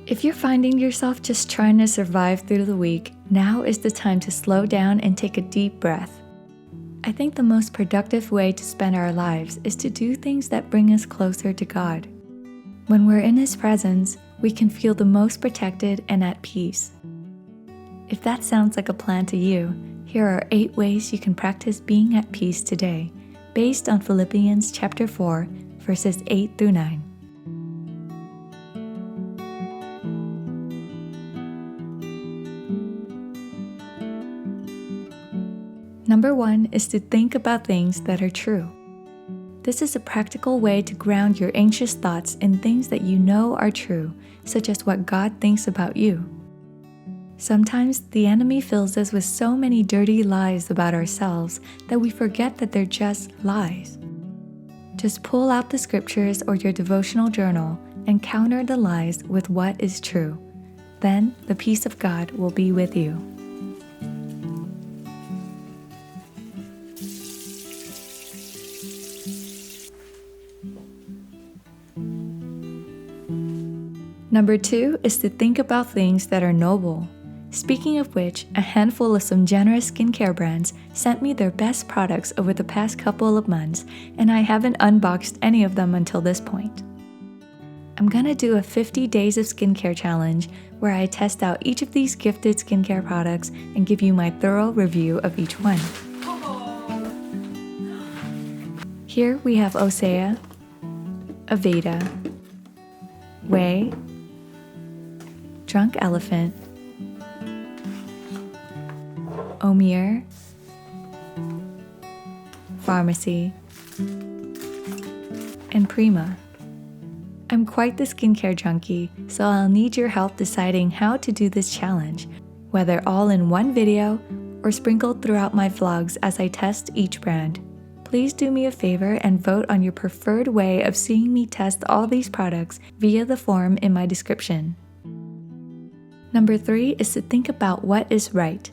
If you're finding yourself just trying to survive through the week, now is the time to slow down and take a deep breath. I think the most productive way to spend our lives is to do things that bring us closer to God. When we're in His presence, we can feel the most protected and at peace. If that sounds like a plan to you, here are 8 ways you can practice being at peace today, based on Philippians chapter 4, verses 8 through 9. Number 1 is to think about things that are true. This is a practical way to ground your anxious thoughts in things that you know are true, such as what God thinks about you. Sometimes the enemy fills us with so many dirty lies about ourselves that we forget that they're just lies. Just pull out the scriptures or your devotional journal and counter the lies with what is true. Then the peace of God will be with you. Number 2 is to think about things that are noble. Speaking of which, a handful of some generous skincare brands sent me their best products over the past couple of months, and I haven't unboxed any of them until this point. I'm gonna do a 50 days of skincare challenge where I test out each of these gifted skincare products and give you my thorough review of each one. Here we have Osea, Aveda, Way, Drunk Elephant, Omir, Pharmacy, and Prima. I'm quite the skincare junkie, so I'll need your help deciding how to do this challenge, whether all in one video or sprinkled throughout my vlogs as I test each brand. Please do me a favor and vote on your preferred way of seeing me test all these products via the form in my description. Number 3 is to think about what is right.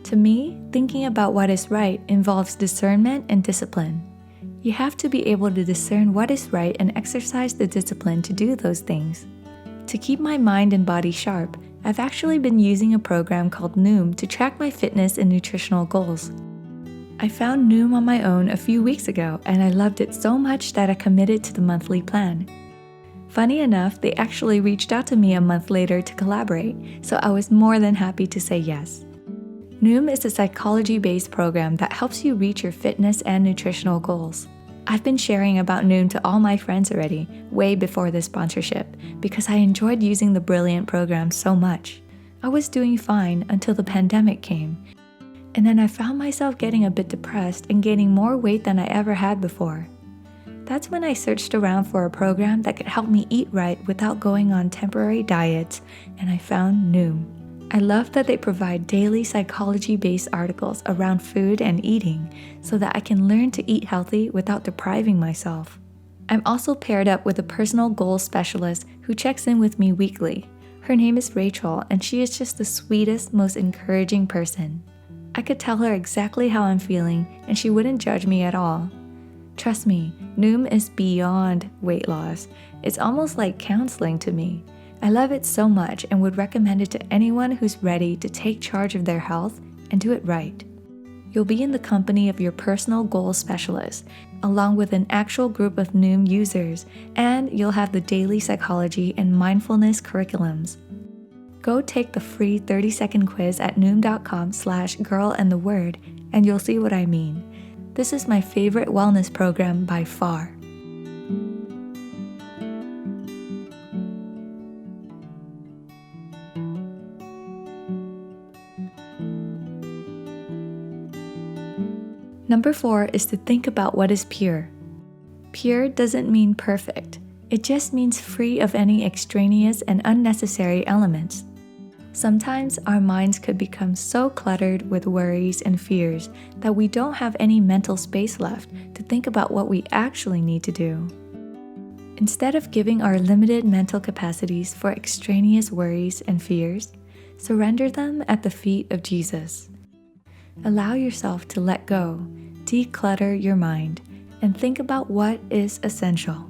To me, thinking about what is right involves discernment and discipline. You have to be able to discern what is right and exercise the discipline to do those things. To keep my mind and body sharp, I've actually been using a program called Noom to track my fitness and nutritional goals. I found Noom on my own a few weeks ago and I loved it so much that I committed to the monthly plan. Funny enough, they actually reached out to me a month later to collaborate, so I was more than happy to say yes. Noom is a psychology-based program that helps you reach your fitness and nutritional goals. I've been sharing about Noom to all my friends already, way before this sponsorship, because I enjoyed using the brilliant program so much. I was doing fine until the pandemic came, and then I found myself getting a bit depressed and gaining more weight than I ever had before. That's when I searched around for a program that could help me eat right without going on temporary diets, and I found Noom. I love that they provide daily psychology-based articles around food and eating so that I can learn to eat healthy without depriving myself. I'm also paired up with a personal goals specialist who checks in with me weekly. Her name is Rachel, and she is just the sweetest, most encouraging person. I could tell her exactly how I'm feeling, and she wouldn't judge me at all. Trust me, Noom is beyond weight loss. It's almost like counseling to me. I love it so much and would recommend it to anyone who's ready to take charge of their health and do it right. You'll be in the company of your personal goals specialist, along with an actual group of Noom users, and you'll have the daily psychology and mindfulness curriculums. Go take the free 30-second quiz at noom.com/girlandtheword and you'll see what I mean. This is my favorite wellness program by far. Number 4 is to think about what is pure. Pure doesn't mean perfect. It just means free of any extraneous and unnecessary elements. Sometimes our minds could become so cluttered with worries and fears that we don't have any mental space left to think about what we actually need to do. Instead of giving our limited mental capacities for extraneous worries and fears, Surrender them at the feet of Jesus. Allow yourself to let go, declutter your mind, and think about what is essential.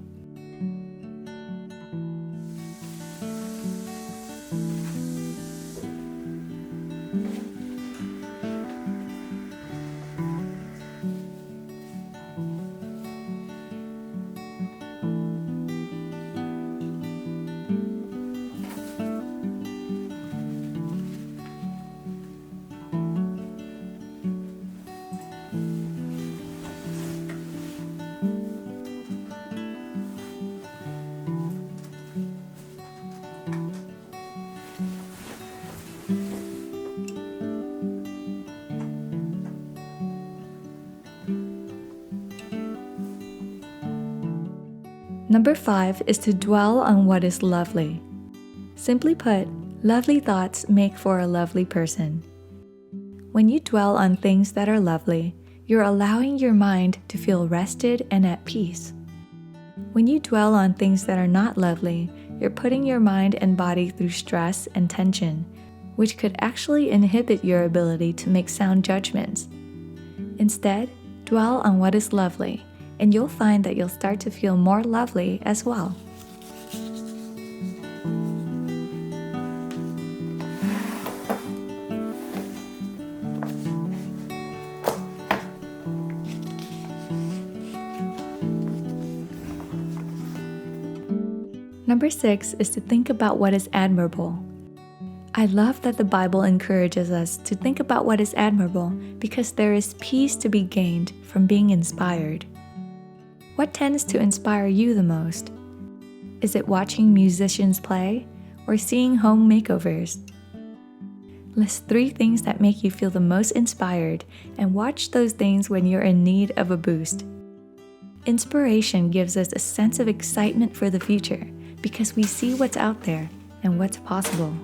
Number 5 is to dwell on what is lovely. Simply put, lovely thoughts make for a lovely person. When you dwell on things that are lovely, you're allowing your mind to feel rested and at peace. When you dwell on things that are not lovely, you're putting your mind and body through stress and tension, which could actually inhibit your ability to make sound judgments. Instead, dwell on what is lovely, and you'll find that you'll start to feel more lovely as well. Number 6 is to think about what is admirable. I love that the Bible encourages us to think about what is admirable because there is peace to be gained from being inspired. What tends to inspire you the most? Is it watching musicians play or seeing home makeovers? List 3 things that make you feel the most inspired and watch those things when you're in need of a boost. Inspiration gives us a sense of excitement for the future because we see what's out there and what's possible.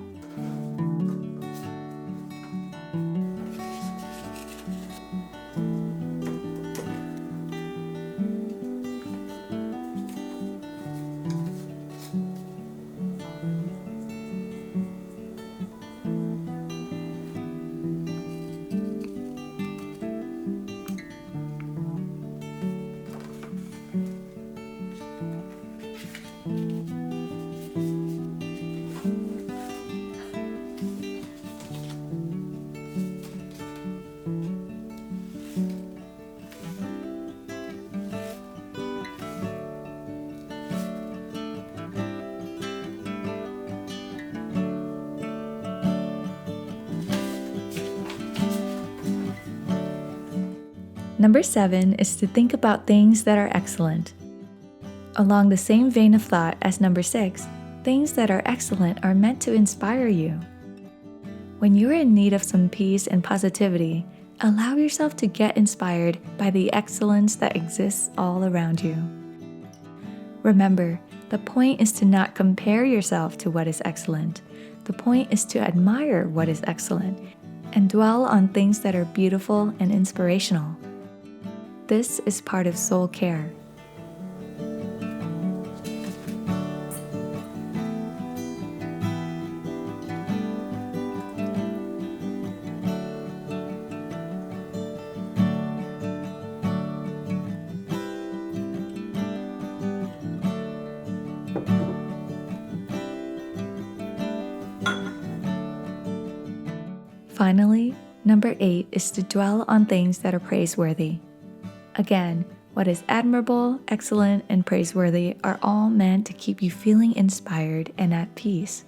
Number 7 is to think about things that are excellent. Along the same vein of thought as number 6, things that are excellent are meant to inspire you. When you're in need of some peace and positivity, allow yourself to get inspired by the excellence that exists all around you. Remember, the point is to not compare yourself to what is excellent. The point is to admire what is excellent and dwell on things that are beautiful and inspirational. This is part of soul care. Finally, number 8 is to dwell on things that are praiseworthy. Again, what is admirable, excellent, and praiseworthy are all meant to keep you feeling inspired and at peace.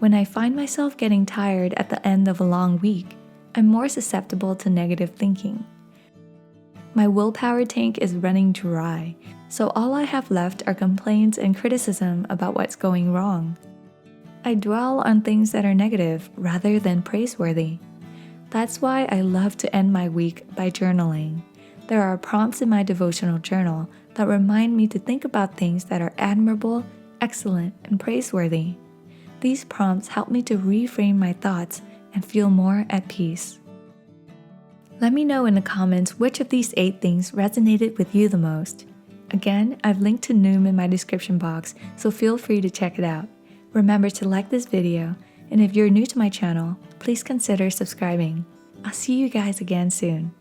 When I find myself getting tired at the end of a long week, I'm more susceptible to negative thinking. My willpower tank is running dry, so all I have left are complaints and criticism about what's going wrong. I dwell on things that are negative rather than praiseworthy. That's why I love to end my week by journaling. There are prompts in my devotional journal that remind me to think about things that are admirable, excellent, and praiseworthy. These prompts help me to reframe my thoughts and feel more at peace. Let me know in the comments which of these 8 things resonated with you the most. Again, I've linked to Noom in my description box, so feel free to check it out. Remember to like this video, And if you're new to my channel, please consider subscribing. I'll see you guys again soon.